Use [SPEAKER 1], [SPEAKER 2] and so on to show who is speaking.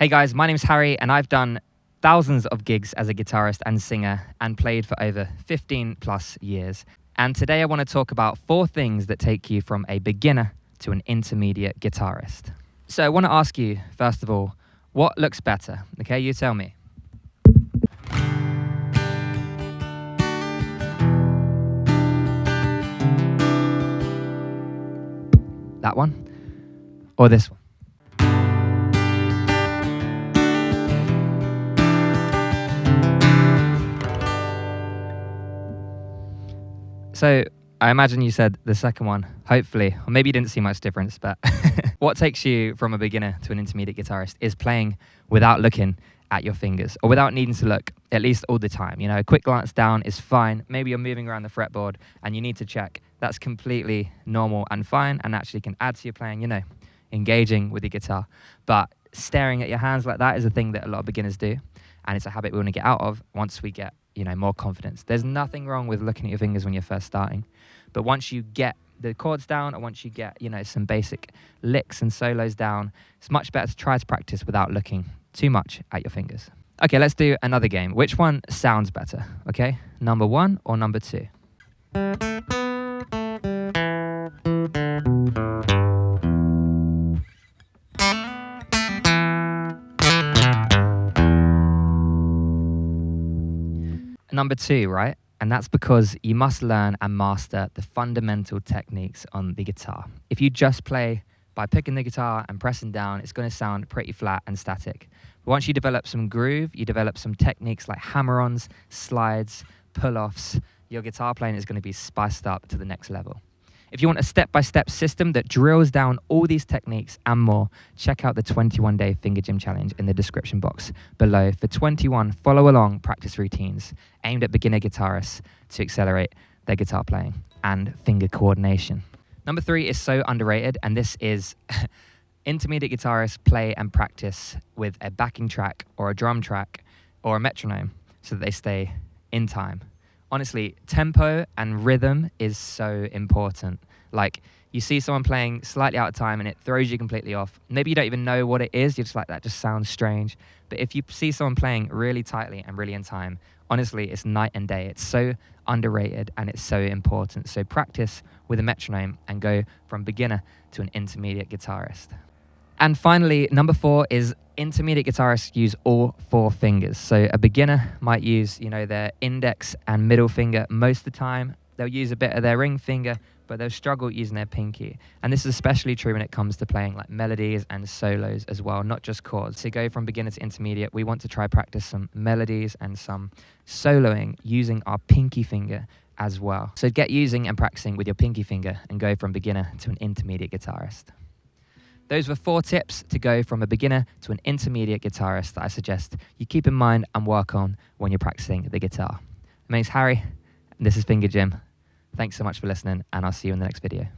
[SPEAKER 1] Hey guys, my name's Harry and I've done thousands of gigs as a guitarist and singer and played for over 15 plus years. And today I want to talk about 4 things that take you from a beginner to an intermediate guitarist. So I want to ask you, first of all, what looks better? Okay, you tell me. That one or this one? So I imagine you said the second one, hopefully, or maybe you didn't see much difference, but what takes you from a beginner to an intermediate guitarist is playing without looking at your fingers or without needing to look, at least all the time. You know, a quick glance down is fine. Maybe you're moving around the fretboard and you need to check. That's completely normal and fine and actually can add to your playing, you know, engaging with your guitar. But staring at your hands like that is a thing that a lot of beginners do. And it's a habit we want to get out of once we get, you know, more confidence. There's nothing wrong with looking at your fingers when you're first starting. But once you get the chords down, or once you get, you know, some basic licks and solos down, it's much better to try to practice without looking too much at your fingers. Okay, let's do another game. Which one sounds better? Okay, number 1 or number 2? Number 2, right? And that's because you must learn and master the fundamental techniques on the guitar. If you just play by picking the guitar and pressing down, it's going to sound pretty flat and static. But once you develop some groove, you develop some techniques like hammer-ons, slides, pull-offs, your guitar playing is going to be spiced up to the next level. If you want a step-by-step system that drills down all these techniques and more, check out the 21-day Finger Gym Challenge in the description box below for 21 follow-along practice routines aimed at beginner guitarists to accelerate their guitar playing and finger coordination. Number 3 is so underrated, and this is intermediate guitarists play and practice with a backing track or a drum track or a metronome so that they stay in time. Honestly, tempo and rhythm is so important. Like, you see someone playing slightly out of time and it throws you completely off. Maybe you don't even know what it is. You're just like, that just sounds strange. But if you see someone playing really tightly and really in time, honestly, it's night and day. It's so underrated and it's so important. So practice with a metronome and go from beginner to an intermediate guitarist. And finally, number 4 is intermediate guitarists use all 4 fingers. So a beginner might use, you know, their index and middle finger most of the time. They'll use a bit of their ring finger, but they'll struggle using their pinky. And this is especially true when it comes to playing like melodies and solos as well, not just chords. To go from beginner to intermediate, we want to try practice some melodies and some soloing using our pinky finger as well. So get using and practicing with your pinky finger and go from beginner to an intermediate guitarist. Those were 4 tips to go from a beginner to an intermediate guitarist that I suggest you keep in mind and work on when you're practicing the guitar. My name's Harry, and this is Finger Gym. Thanks so much for listening, and I'll see you in the next video.